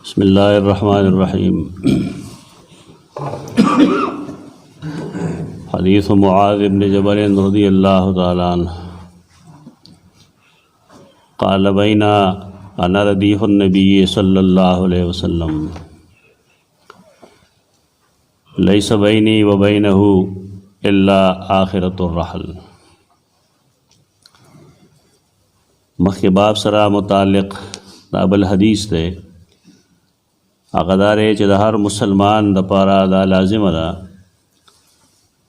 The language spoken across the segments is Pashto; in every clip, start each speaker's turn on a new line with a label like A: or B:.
A: بسم اللہ الرحمن الرحیم۔ حدیث معاذ بن جبل رضی اللہ تعالی عنہ قال بینا انا ردیف النبی صلی اللہ علیہ وسلم لیس بینی و بینہ الا آخرۃ الرحل۔ مخی باب سرا متعلق داب الحدیث دے اغدارے چې د هر مسلمان د پاره دا لازمه ده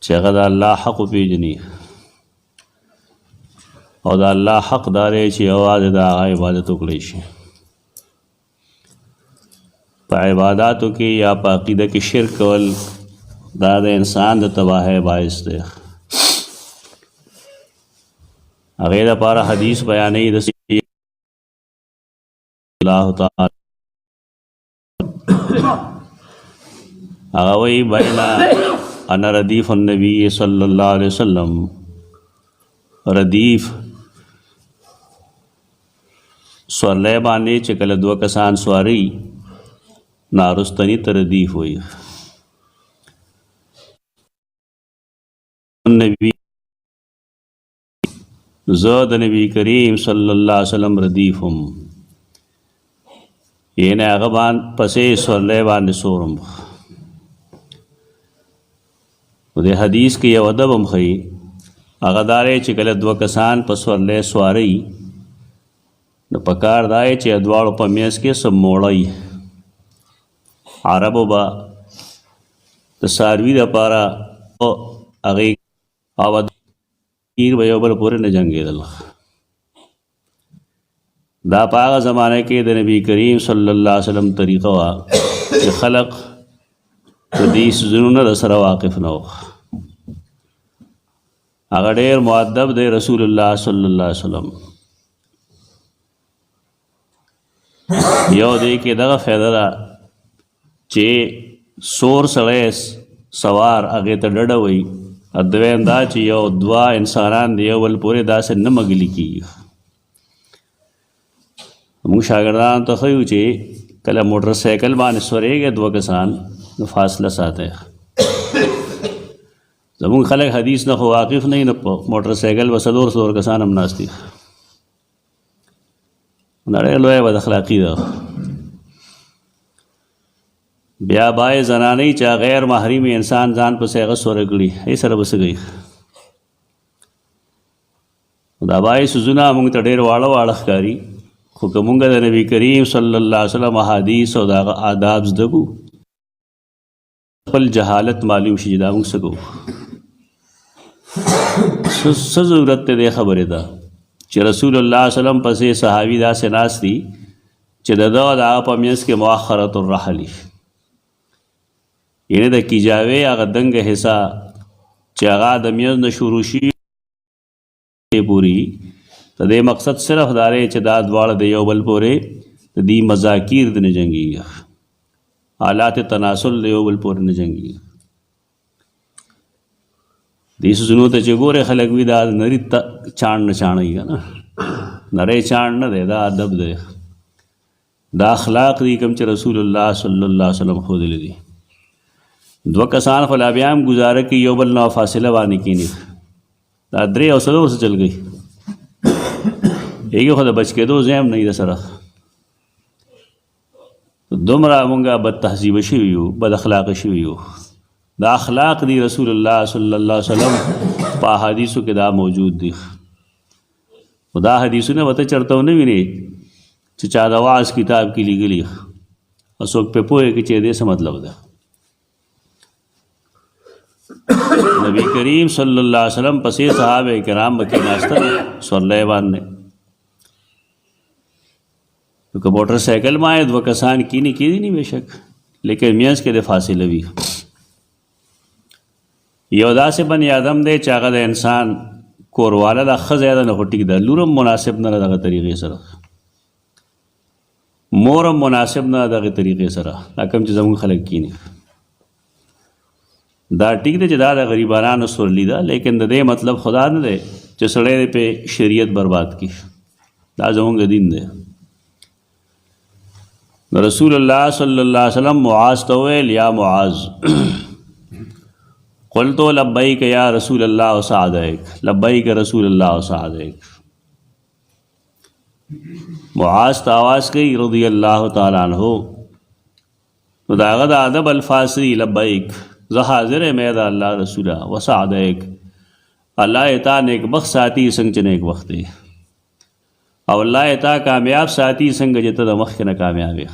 A: چې هغه د الله حق وپېژني او د الله حق دارې چې یوازې د هغه عبادت وکړی شي۔ په عباداتو کې یا په عقیده کې شرک کول دا د انسان د تباہی باعث دی۔ هغې دپاره حدیث بیانوي د الله تعالی اغوی بینا انا ردیف النبی صلی اللہ علیہ وسلم۔ ردیف سورلے باندې چې کله دوه کسان سواری نارستنی ته ردیف وي۔ نبی زه د نبی کریم صلی اللہ علیہ وسلم ردیف هم، یعنی هغه باندې پسې سورلے باندې سورم۔ د حدیث کې یو ادب هم ښیي، هغه دا دی چې کله دوه کسان په سورلۍ سوارئ نو پکار دا دی چې دواړو په منځ کې څه موړی۔ عربو به د څاروي دپاره هغې او تیر به یو بل پورې نه جنګېدل۔ دا په هغه زمانه کې د نبی کریم صلی الله علیه وسلم طریقه وه چې خلق د دې څیزونو نه سره واقف نه و۔ هغه ډېر مؤدب دی رسول الله صلی الله علیه وسلم۔ یو دی کې دغه فایده ده چې سور سړی سوار هغې ته ډډه وایي، دویم دا چې یو دوه انسانان د یو بل پورې داسې نه مګلي کېږي۔ موږ شاګردانو ته ښیو چې کله موټر سایکل باندې سورېږي دوه کسان نو فاصله ساتئ۔ زمونږ خلک حدیث نه خو واقف نه وي، نو په موټر سایکل به څلور کسان هم ناست دي۔ دا ډېره لویه بد اخلاقي ده۔ بیا بای زنانۍ چې غیر محرمي انسان ځان پسې هغه سوره کړي، هغې سره به څه کوي؟ دا بای څیزونه موږ ته ډېر واړه واړه ښکاري، خو که موږ د نبي کریم صلی الله علیه وسلم احادیث او د هغه آداب زده کړو، خپل جهالت معلوم شي چې دا موږ څه کوو۔ څه ضرورت دی دې خبرې ته چې رسول الله صلی الله علیه وسلم پسې صحابي داسې ناست دي چې د ده او د هغه په منځ کې مؤخرة الرحل، یعنې د کیجاوې هغه دنګه حصه چې هغه د منځ نه شروع شي پورې، د دې مقصد صرف دا دی چې دا دواړه د یو بل پورې د دې مذاکیر د نه جنګېږي، حالات تناسل د یو بل پورې نه جنګېږي۔ دې څیزونو ته چې ګورې خلک وي دا نري چاڼ نه چاڼوي که نه، نری چاڼ نه دی، دا ادب دی، دا اخلاق دي کوم چې رسول الله صلی الله علیه وسلم ښودلي دي۔ دوه کسان خو لا بیا هم ګزاره کوي، یو بل نه فاصله باندې کښېني، دا درې او څلور څه چل گئی، هغې خو د بچ کېدو ځای هم نه وي د سره۔ دومره مونږ بد تهذیبه شوي یو، بد اخلاقه شوي یو۔ دا اخلاق دی رسول الله صلی الله علیه وسلم په احادیثو کې دا موجود دي، خو دا حدیثونه به ته چېرته ونه وینې چې چا د وعظ کتاب کې لیکلي او څوک پرې پوهېږي چې دې څه مطلب ده۔ نبی کریم صلی الله علیه وسلم پسې صحابه کرام به کېناستل سورلۍ باندې، که موټر سایکل باندې دوه کسان کینی کېدي نه بېشک، لیکن منځ کې د فاصله وي۔ یو داسې بني آدم دی چې هغه د انسان کورواله ده، ښځه ده، نه خو ټیک ده، لور هم مناسب نه ده دغه طریقې سره، مور هم مناسب نه ده دغې طریقې سره، دا کوم چې زموږ خلک کیني دا ټیک دی چې دا د غریبانانو سورلي ده، لیکن د دې مطلب خدا نه دی چې سړی دې پې شریعت برباد کړي، دا زموږ دین دی۔ رسول الله صلی الله علیه وسلم معاذ ته ویل یا معاذ قلت لبیک یا رسول الله وسعدیک لبیک رسول الله وسعدیک. معاذ ته آواز کوي رضی الله تعالی عنہ. نو دا هغه د ادب الفاظ دي لبیک زه حاضر یم د الله رسوله وسعدیک الله تا نیک بخت ساتي څنګه چې نیک وخت دی او الله تا کامیاب ساتي څنګه چې ته د مخکې نه کامیاب یې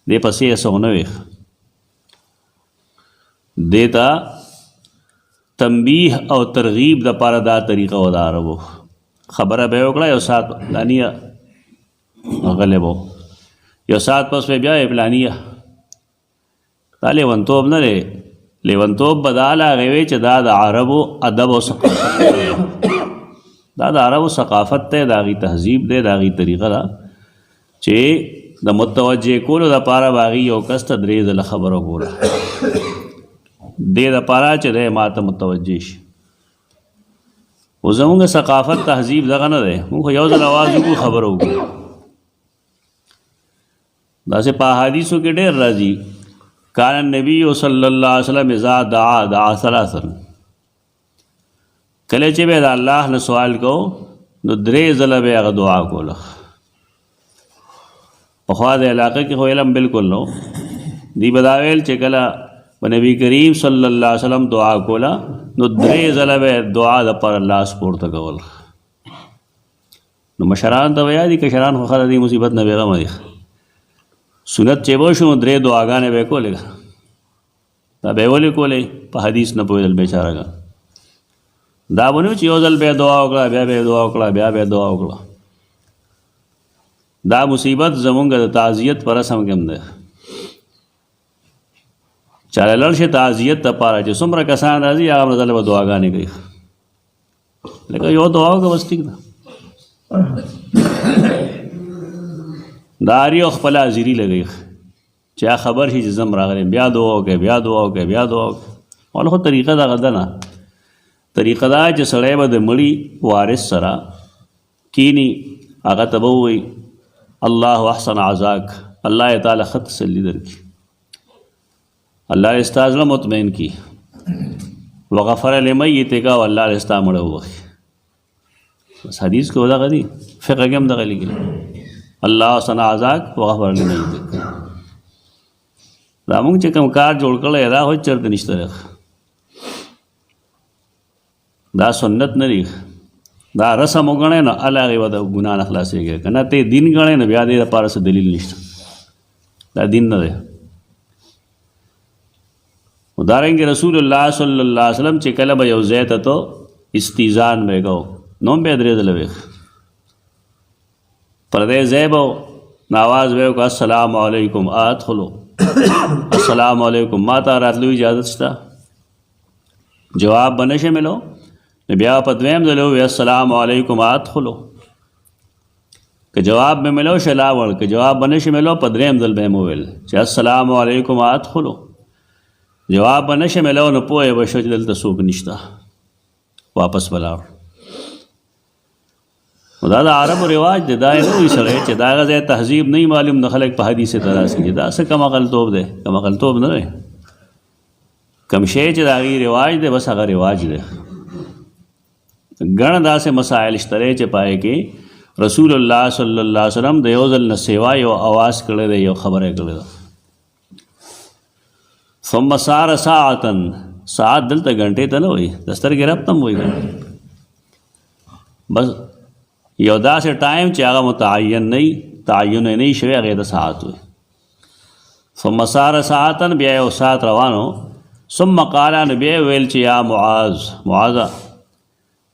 A: دې پسې څه ونه وي. دې ته تنبیه او ترغیب د پاره دا طریقه ودارو خبره به وکړه یو سات پلانیه غلبو یو سات پس بیا پلانیه دا لیونتوب نه دی. لیونتوب بداله غوي چې دا د عربو ادب او ثقافت دا د عربو ثقافت ته د هغې تهذیب دی د هغې طریقه ده چې د متوجه کولو دپاره به هغې یو کس ته درې ځله خبره وګوره دې دپاره چې دی ما ته متوجه شي. خو زمونږ ثقافت تهذیب دغه نه دی مونږ خو یو ځل اواز وکړو خبره وکړو. داسې په احادیثو کې ډېر راځي کان النبی صلی الله علیه وسلم اذا دعا ثلاثا کله چې به د الله نه سوال کو نو درې ځله به هغه دعا کوله. پخوا د علاقه کې خو علم بالکل نو دی به دا ویل چې کله به نبی کریم صلی الله علیه وسلم دعا کوله نو درې ځله به دعا دپاره لاس پورته کول. نو مشران ته ویادي کشران خو خلک دې مصیبت نه بېغمه دي سنت چې به شو نو درې دعاګانې به یې کولې دا به یې ولې کولې په حدیث نه پوهېدل بېچارهګان دا به نه چې یو ځل بیا دعا وکړه بیا به یې دعا وکړه بیا به یې دعا وکړه. دا مصیبت زمونږ د تعزیت په رسم کې هم دی چاله لړ شي تعزیت دپاره چې څومره کسان راځي هغه ځله به دعاګانې کوي لکه یو دعا وکړه بس ټیک ده. دا هر یو خپله حاضري لګوي چې خبر شي چې زم راغلی بیا دعا وکړئ بیا دعا وکړئ بیا دعا وکړئ. والا خو طریقه دغه ده نه طریقه دا چې سړی به د مړي وارث سره کینی هغه ته به ووایي الله احسن عزاک الله یې تعالی ښه تسلي درکړي الله یې ستا زړه مطمئن کړي وغفر لمیتک او الله یې ستا مړه وبخي. بس حدیث کې دغه دي فقه کې هم دغه لیکلي الله احسن عزاک وغفر لمیتک. دا مونږ چې کوم کار جوړ کړی دا خو چېرته نشته دی دا سنت نه دی دا رسم وګڼئ نو هله هغې به د ګناه نه خلاصېږي که نه ته دین ګڼئ نو بیا دې دپاره څه دلیل نشته دا دین نه دی. دارنګې رسول الله صلی الله علیه وسلم چې کله به یو ځای ته تو استیزان به یې کو نو هم به یې درې ځله ویښ پر دې ځای به نو آواز به یې وکړه السلام علیکم ادخلو السلام علیکم ما ته راتلو اجازت شته جواب به نشي ملو نو بیا په دویم ځل ووایي السلام علیکم ادخلو که جواب به ملو شلا وړ که جواب به نشي ملو په دریم ځل به یې وویل چې السلام علیکم ادخلو جواب به نشي ملو نو پوهه به شو چې دلته څوک نشته واپس به لاړ. دا د عربو رواج دی دا یې نه وایي سړی چې د هغه ځای تهذیب نه معلوم د خلک په حدیث ته راسي دا څه کم عقلتوب دی کم عقلتوب نه دی کم شی چې د هغې رواج دی بس هغه رواج دی. ګڼ داسې مسایل شته دی چې پای کې رسول الله صلی الله علیه وسلم د یو ځل نه سوا یو اواز کړی دی یو خبره یې کړې ده. ثم سار ساعتا ساعت دلته ګنټې ته نه وایي د سترګې رب ته هم وایي بس یو داسې ټایم چې هغه متعین نه وي تعین یې نه وي شوی هغې ته ساعت وایي. ثم سار ساعتا بیا یو ساعت روانو ثم قال نو بیا ویل چې یا معاذ معاذه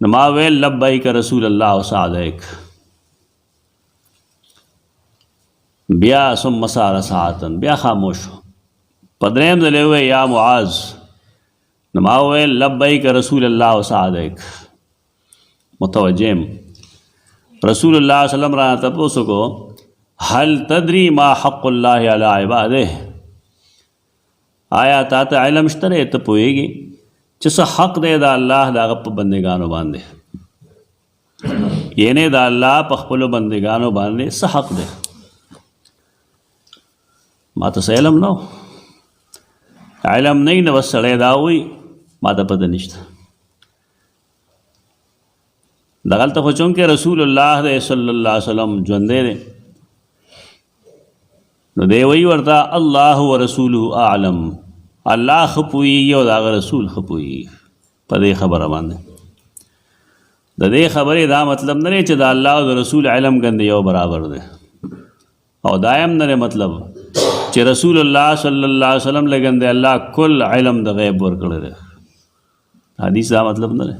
A: نو ما ویل لبیک رسول الله وسعدیک بیا ثم سار ساعتا بیا خاموش په دریم ځل یې وویل یا معاذ نو ما ویل لبیک رسول الله وسعدیک متوجه یم. رسول الله صلی الله علیه وسلم رانه تپوس وکړو هل تدری ما حق الله علی عباده آیا تا ته علم شته دی ته پوهېږي چې څه حق دی د الله د هغه په بندګانو باندې یعنې د الله په خپلو بندګانو باندې څه حق دی. ما ته علم نو علم نه نو سړی دا وایي ما ته پته نشته. دغلته خو چونکې رسول الله دی صلی الله علیه وسلم ژوندی دی نو دی وایي ورته الله ورسوله اعلم، الله ښه پوهېږي او د هغه رسول ښه پوهېږي په دې خبره باندې. د دې خبرې دا مطلب نه دی چې د الله او د رسول علم ګنده یو برابر دی، او دا هم نه دی مطلب چې رسول الله صلی الله علیه وسلم لګن دی الله کل علم د غیب ورکړی دی. حدیث دا مطلب نه دی.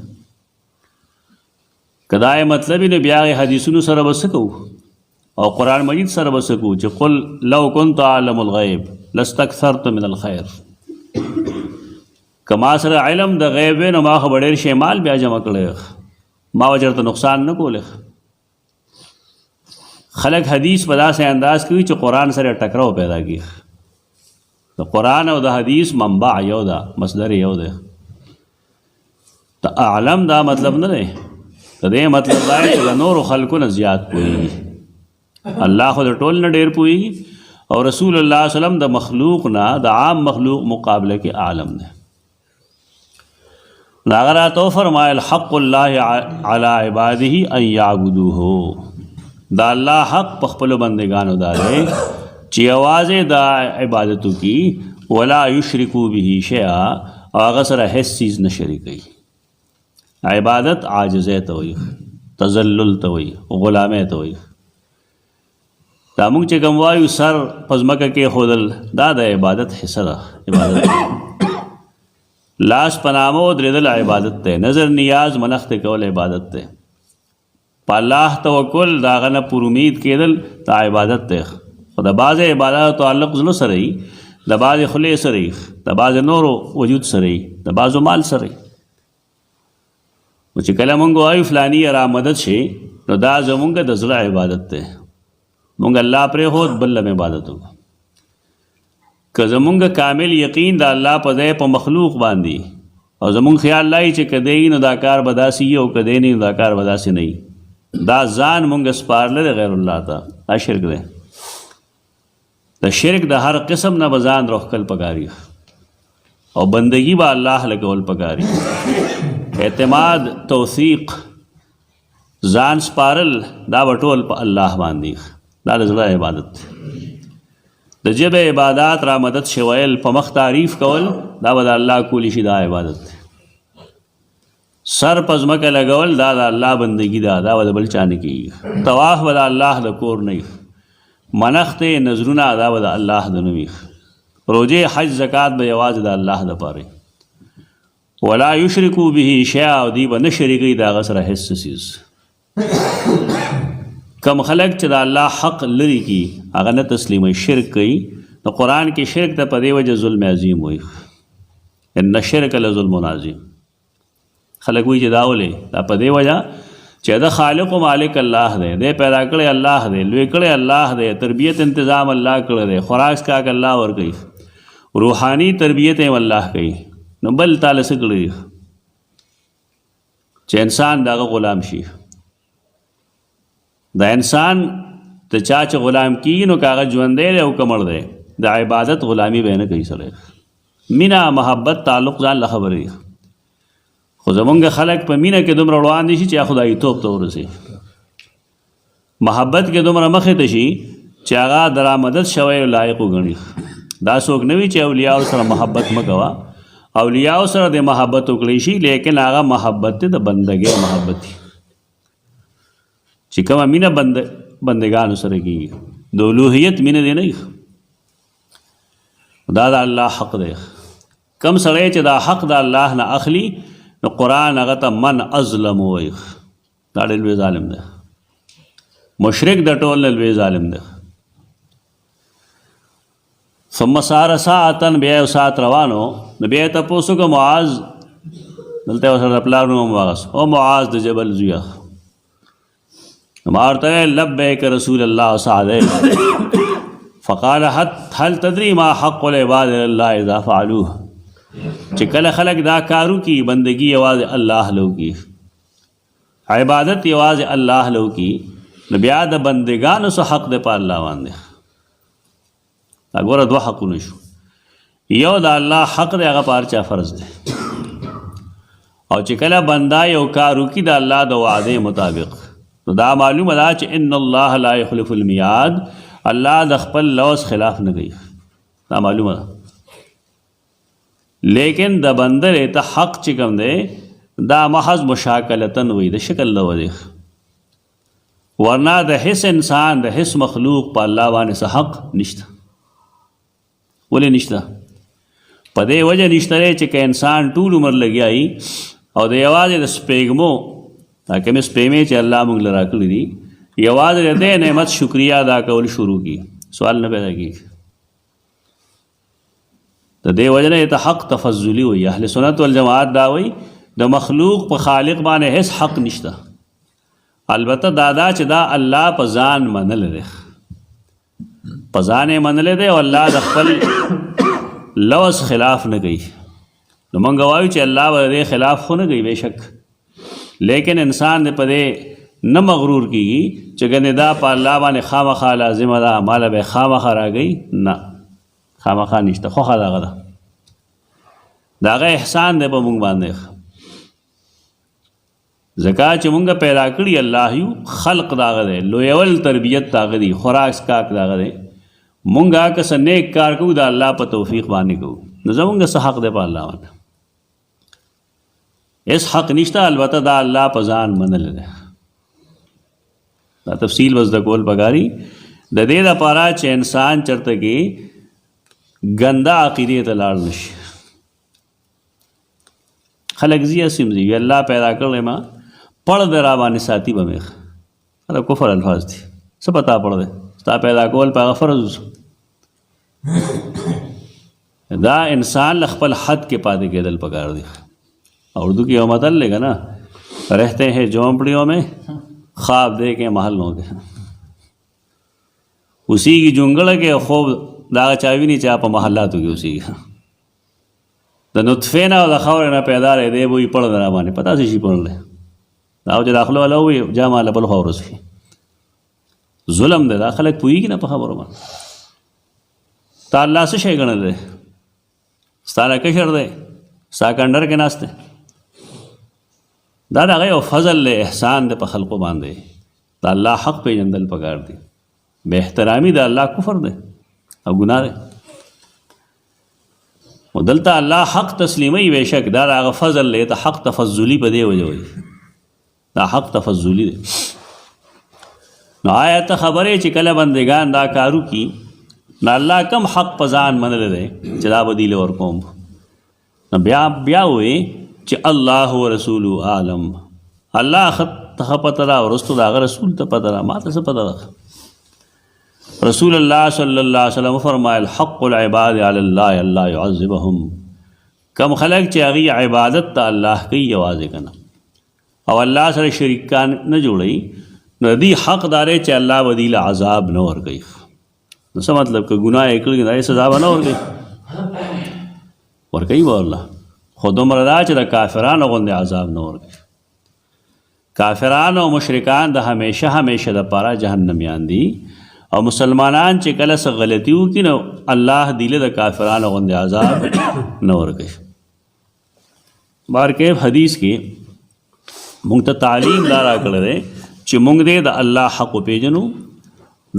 A: که دا یې مطلب وي نو بیا هغې حدیثونو سره به څه کوو او قرآن مجید سره به څه کوو چې قل لو كنت اعلم الغیب لاستکثرت من الخیر. که ما سره علم د غیب وی نو ما خو به ډېر شی مال بیا جمع کړی، ما به چېرته نقصان نه کولی. خلق حدیث په داسې انداز کوي چې قرآن سره ټکراو پیدا کړي. د قرآن او د حدیث منبع یو ده، مصدر یو ده. ته اعلم دا مطلب نه دی، د دې مطلب دا دی چې د نورو خلکو نه زیات پوهېږي. الله خو د ټول نه ډېر پوهېږي او رسول الله صلی الله علیه وسلم د مخلوق نه د عام مخلوق مقابله کې عالم دی. هغه راته وفرمایل حق الله علی عباده ان یعبدوه، دا الله حق په خپلو بندګانو دا دی چې یوازې دا عبادت وکړي ولا یشرکو به شیئا، او هغه سره هیڅ څیز نه شریکوي. عبادت عاجزۍ ته وایي، تذلل ته وایي، غلامۍ ته وایي. دا موږ چې کوم وایو سر په ځمکه کې ښودل دا د عبادت حصه ده. عبادت لاس پنامه ودرېدل عبادت دی، نظر نیاز منښتې کول عبادت دی، په الله توکل د هغه نه پر امید کېدل دا عبادت دی. خو د بعضې عبادت تعلق زړه سره وي، د بعضې خولې سره وي، د بعضې نورو وجود سره وي، د بعضو مال سره وي. نو چې کله مونږ وایو فلاني را مدد شي نو دا زمونږ د زړه عبادت دی. مونږ الله پرېښود بل له عبادت وکړو. که زمونږ کامل یقین د الله په ځای په مخلوق باندې او زمونږ خیال لای چې که دی نو دا کار به داسې وي او که دی نه نو دا کار به داسې نه وي، دا ځان مونږ سپارلی دی غیر الله ته، دا شرک دی. د شرک د هر قسم نه به ځان روښکل پکاري او بندگی به الله لګول پکاري. اعتماد، توثیق، ځان سپارل دا به ټول په الله باندې، دا د زړه عبادت دی. د ژبې عبادات را مدد شي ویل، په مخ تعریف کول دا به د الله کولی شي، دا عبادت دی. سر په ځمکه لګول دا د الله بندگی ده، دا به د بل چا نه کېږي. طواف به د الله د کور نه وي، منښتې نظرونه دا به د الله د نه وي. روژې، حج، زکات به یوازې د الله دپاره وي. ولا یشرکو به شیئا، او دی به نه شریکوي د هغه سره هېڅ څیز. کم خلق چې د الله حق لري کی هغه نه تسلیموي، شرک کوي. نو قرآن کې شرک ته په دې وجه ظلم عظیم وایي، ان الشرک لظلم عظیم. خلک وایي چې دا ولې؟ دا په دې وجه چې د خالق و مالک الله دی، دی پیدا کړی الله دی، لوی کړی الله دی، تربیت انتظام الله کړی دی، خوراک څښاک الله ورکوي، روحاني تربیت یې الله کوي. نو بل تعالی څه کړی چې انسان د هغه غلام شي؟ د انسان د چا چې غلام کېږي نو که هغه ژوندی دی او که مړ دی، د عبادت غلامي به یې نه کوي سړی. مینه، محبت، تعلق ځان له خبرې. خو زمونږ خلک په مینه کې دومره روان دي چې خدایتوب ته ورسي، محبت کې دومره مخې ته شي چې هغه د رامدد شوی لایق وګڼي. دا څوک نه وي چې اولیاء سره محبت مه کوه، اولیاء سره د محبت وکړی شي، لیکن هغه محبت دی د بندګۍ محبت دی چې کومه مینه بندګانو سره کېږي، د الوهیت مینه دی نه. دا د الله حق دی. کم سړی چې دا حق د الله نه اخلي نو قرآن هغه ته من اظلم وایي، دا ډېر لوی ظالم دی، مشرک د ټول نه لوی ظالم دی. ثم سار ساعتن، بیا یو ساعت روانو، نو بیا یې تپوس وکړه معاذ، دلته یې ورسره د پلار نوم واغست، او معاذ د جبل زویه. ما ورته لبیک رسول الله سعدیک. فقال هل تدری ما حق العباد الله اذا فعلوه، چې کله خلک دا کارو کی بندگی یوازې الله لو کی، عبادت یوازې الله لو کی، نو بیا د بندگانو څه حق دی په الله باندې. ګوره دوه حقونه شو. یو د الله حق دی هغه په هر چا فرض دی، او چې کله بنده یو کار وکړي د الله د وعدې مطابق نو دا معلومه ده چې ان الله لا یخلف المیعاد، الله د خپل لوز خلاف نه کوي، دا معلومه ده. لیکن د بنده ته حق چې کوم دی دا محض مشاکلتن وي، د شکل له وجې، ورنه د هیڅ انسان د هیڅ مخلوق په الله باندې څه حق نشته. ولې نشته؟ په دې وجه نشته چې که انسان ټول عمر لګیایي او د یوازې د سپېږمو دا کومې سپېمې چې الله موږ له راکړي دي یوازې د دې نعمت شکریه ادا کول شروع کړي، سوال نه پیدا کېږي. د دې وجه نه ته حق تفضلي وي. اهل سنت والجماعت دا وایي د مخلوق په خالق باندې هیڅ حق نشته، البته دا چې دا الله په ځان منلی دی، په ځان یې منلی دی او الله د خپل لوز خلاف نه کوي. نو موږ وایو چې الله به دې خلاف خو نه کوي بېشک، لیکن انسان دې په دې نه مغرور کېږي چې ګنې دا په الله باندې خامخا لازمه ده، ماله به خامخا راګئ، نه خامخا نشته، خوښه دغه ده، د هغه احسان دی په موږ باندې. ځکه چې موږ پیدا کړي الله یو، خلق داغه دی، لویول تربیت داغه دی، خوراک سکاک داغه دی. مونږ که څه نیک کار کوو د الله په توفیق باندې کوو، نو زمونږ څه حق دی په الله باندې؟ هېڅ حق نشته، البته دا الله په ځان منلی دی. دا تفصیل به زده کول پکاري د دې لپاره چې انسان چېرته کې ګنده عقیدې ته لاړ نه شي. خلک ځي هسې ځي الله پیدا کړی ما پړ دی را باندې ساتي به مې دا کفر الفاظ دي، څه پتا پړ دی ستا پیدا کول په هغه فرض دا انسان له خپل حد کې پاتې کېدل پکار دی. اردو کی یو متل لے گا نا، رہتے ہیں جھونپڑیوں میں خواب دیکھیں محلوں کے، اسی کی جنگل کے خوب دا چاوی نہیں چاہ په محلاتو کې اسی د نطفه نه او د خاورې نه پیدا دی دی به یې پړ دی را باندې پتا څه شي پړ دی دا چې داخله والا ووي جامه له بل خوا ورسوي، ظلم دی دا. خلک پوهېږي نه په خبرو باندې. تا الله څه شی ګڼلی دی؟ ستا نه کشر دی، ستا کنډر کې ناست دی. دا د هغه یو فضل دی، احسان دی په خلقو باندې. د الله حق پېژندل پکار دی. بې احترامي د الله کفر دی او ګناه دی. و دلته الله حق تسلیموي بېشک دا د هغه فضل دی، ته حق تفضلي په دې وجه وایي، دا حق تفضلي دی. نو آیا ته خبرې چې کله بندگان دا کارو کی نو الله کم حق په ځان منلی دی چې دا به دیله ورکوم؟ نو بیا وایي چې الله ورسوله عالم، الله ته پته ده او وروستو د هغه رسول ته پته ده، ما ته څه پته ده؟ رسول الله صلی الله علیه وسلم فرمایل حق العباد علی الله الله يعذبهم. کم خلق چې هغې عبادت ته الله کوي یوازې که نه او الله سره شریکان نه جوړوي، نو دی حق داره چې الله به دی له عذاب نه ورکوي. نو څه مطلب که ګناه یې کړي دا یې سزا به نه ورکوي؟ ورکوي به الله، خو دومره دا چې د کافرانو غوندې عذاب نه ورکوي. کافران او مشرکان د همیشه همیشه دپاره جهنمیان دي، او مسلمانان چې کله څه غلطي وکړي نو الله دیله د کافرانو غوندې عذاب نه ورکوي. بارکیف حدیث کې مونږ ته تعلیم دا راکړی دی چې مونږ دې د الله حق وپېژنو،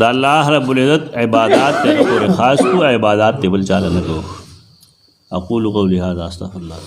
A: د الله رب العزت عبادات ته پورې خاص کو، عبادات ته بل چاله نه کوو. اقول قولی هذا استغفر الله.